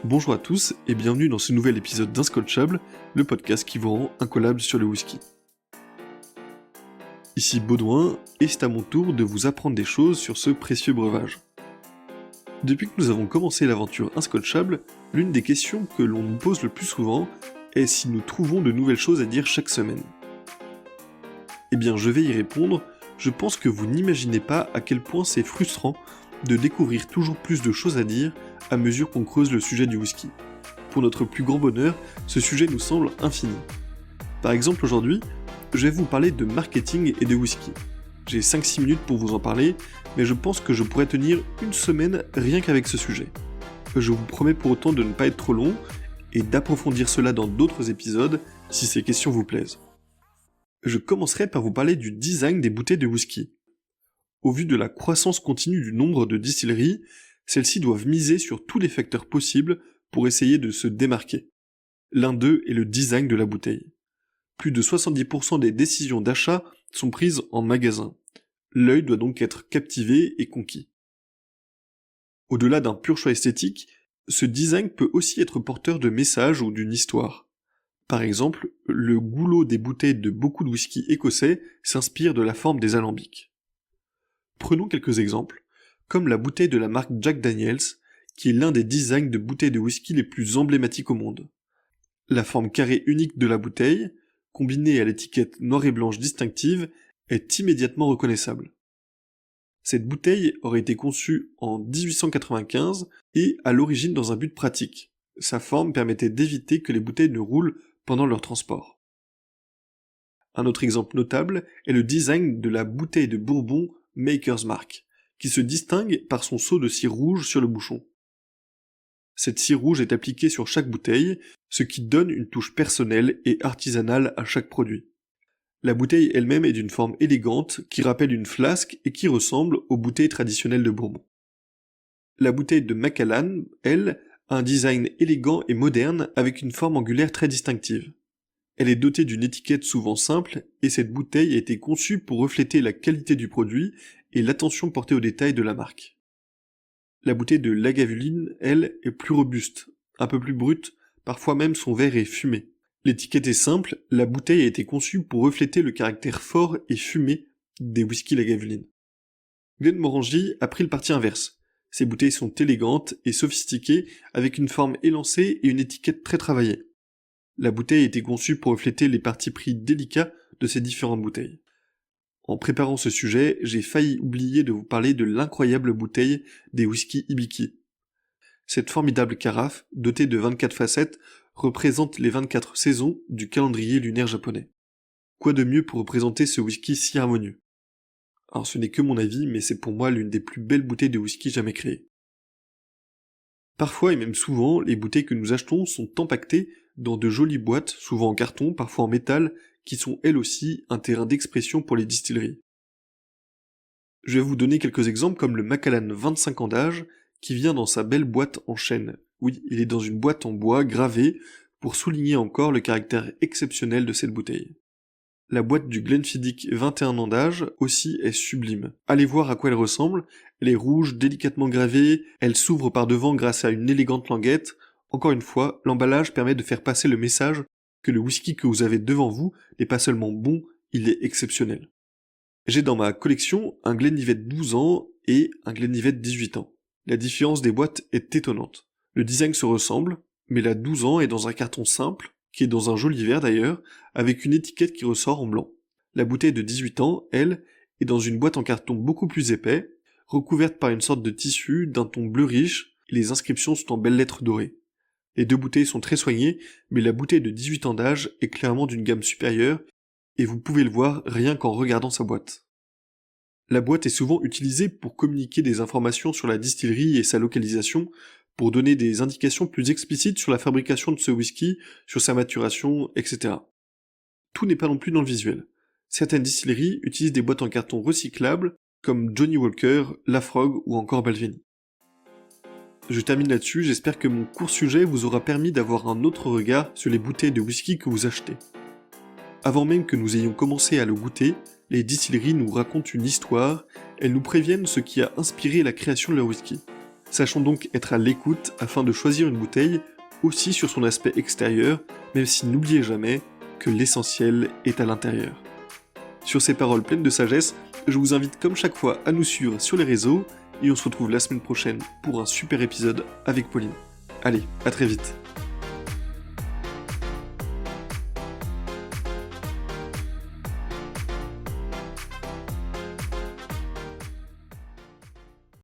Bonjour à tous et bienvenue dans ce nouvel épisode d'Inscotchable, le podcast qui vous rend incollable sur le whisky. Ici Baudouin, et c'est à mon tour de vous apprendre des choses sur ce précieux breuvage. Depuis que nous avons commencé l'aventure Inscotchable, l'une des questions que l'on nous pose le plus souvent est si nous trouvons de nouvelles choses à dire chaque semaine. Eh bien je vais y répondre, je pense que vous n'imaginez pas à quel point c'est frustrant de découvrir toujours plus de choses à dire à mesure qu'on creuse le sujet du whisky. Pour notre plus grand bonheur, ce sujet nous semble infini. Par exemple aujourd'hui, je vais vous parler de marketing et de whisky. J'ai 5-6 minutes pour vous en parler, mais je pense que je pourrais tenir une semaine rien qu'avec ce sujet. Je vous promets pour autant de ne pas être trop long, et d'approfondir cela dans d'autres épisodes, si ces questions vous plaisent. Je commencerai par vous parler du design des bouteilles de whisky. Au vu de la croissance continue du nombre de distilleries, celles-ci doivent miser sur tous les facteurs possibles pour essayer de se démarquer. L'un d'eux est le design de la bouteille. Plus de 70% des décisions d'achat sont prises en magasin. L'œil doit donc être captivé et conquis. Au-delà d'un pur choix esthétique, ce design peut aussi être porteur de messages ou d'une histoire. Par exemple, le goulot des bouteilles de beaucoup de whisky écossais s'inspire de la forme des alambics. Prenons quelques exemples, comme la bouteille de la marque Jack Daniels, qui est l'un des designs de bouteilles de whisky les plus emblématiques au monde. La forme carrée unique de la bouteille, combinée à l'étiquette noire et blanche distinctive, est immédiatement reconnaissable. Cette bouteille aurait été conçue en 1895 et à l'origine dans un but pratique. Sa forme permettait d'éviter que les bouteilles ne roulent pendant leur transport. Un autre exemple notable est le design de la bouteille de bourbon Maker's Mark, qui se distingue par son seau de cire rouge sur le bouchon. Cette cire rouge est appliquée sur chaque bouteille, ce qui donne une touche personnelle et artisanale à chaque produit. La bouteille elle-même est d'une forme élégante qui rappelle une flasque et qui ressemble aux bouteilles traditionnelles de bourbon. La bouteille de Macallan, elle, a un design élégant et moderne avec une forme angulaire très distinctive. Elle est dotée d'une étiquette souvent simple et cette bouteille a été conçue pour refléter la qualité du produit et l'attention portée aux détails de la marque. La bouteille de Lagavulin, elle, est plus robuste, un peu plus brute, parfois même son verre est fumé. L'étiquette est simple, la bouteille a été conçue pour refléter le caractère fort et fumé des whisky Lagavulin. Glenmorangie a pris le parti inverse. Ces bouteilles sont élégantes et sophistiquées avec une forme élancée et une étiquette très travaillée. La bouteille a été conçue pour refléter les partis pris délicats de ces différentes bouteilles. En préparant ce sujet, j'ai failli oublier de vous parler de l'incroyable bouteille des whisky Hibiki. Cette formidable carafe, dotée de 24 facettes, représente les 24 saisons du calendrier lunaire japonais. Quoi de mieux pour représenter ce whisky si harmonieux? Alors ce n'est que mon avis, mais c'est pour moi l'une des plus belles bouteilles de whisky jamais créées. Parfois et même souvent, les bouteilles que nous achetons sont empaquetées dans de jolies boîtes, souvent en carton, parfois en métal, qui sont elles aussi un terrain d'expression pour les distilleries. Je vais vous donner quelques exemples comme le Macallan 25 ans d'âge, qui vient dans sa belle boîte en chêne. Oui, il est dans une boîte en bois gravée pour souligner encore le caractère exceptionnel de cette bouteille. La boîte du Glenfiddich 21 ans d'âge aussi est sublime. Allez voir à quoi elle ressemble, elle est rouge, délicatement gravée, elle s'ouvre par devant grâce à une élégante languette. Encore une fois, l'emballage permet de faire passer le message que le whisky que vous avez devant vous n'est pas seulement bon, il est exceptionnel. J'ai dans ma collection un Glenlivet 12 ans et un Glenlivet 18 ans. La différence des boîtes est étonnante. Le design se ressemble, mais la 12 ans est dans un carton simple, qui est dans un joli verre d'ailleurs, avec une étiquette qui ressort en blanc. La bouteille de 18 ans, elle, est dans une boîte en carton beaucoup plus épais, recouverte par une sorte de tissu d'un ton bleu riche, et les inscriptions sont en belles lettres dorées. Les deux bouteilles sont très soignées, mais la bouteille de 18 ans d'âge est clairement d'une gamme supérieure, et vous pouvez le voir rien qu'en regardant sa boîte. La boîte est souvent utilisée pour communiquer des informations sur la distillerie et sa localisation, pour donner des indications plus explicites sur la fabrication de ce whisky, sur sa maturation, etc. Tout n'est pas non plus dans le visuel. Certaines distilleries utilisent des boîtes en carton recyclables, comme Johnnie Walker, Lafrogue ou encore Balvenie. Je termine là-dessus, j'espère que mon court sujet vous aura permis d'avoir un autre regard sur les bouteilles de whisky que vous achetez. Avant même que nous ayons commencé à le goûter, les distilleries nous racontent une histoire, elles nous préviennent ce qui a inspiré la création de leur whisky. Sachons donc être à l'écoute afin de choisir une bouteille aussi sur son aspect extérieur, même si n'oubliez jamais que l'essentiel est à l'intérieur. Sur ces paroles pleines de sagesse, je vous invite comme chaque fois à nous suivre sur les réseaux et on se retrouve la semaine prochaine pour un super épisode avec Pauline. Allez, à très vite.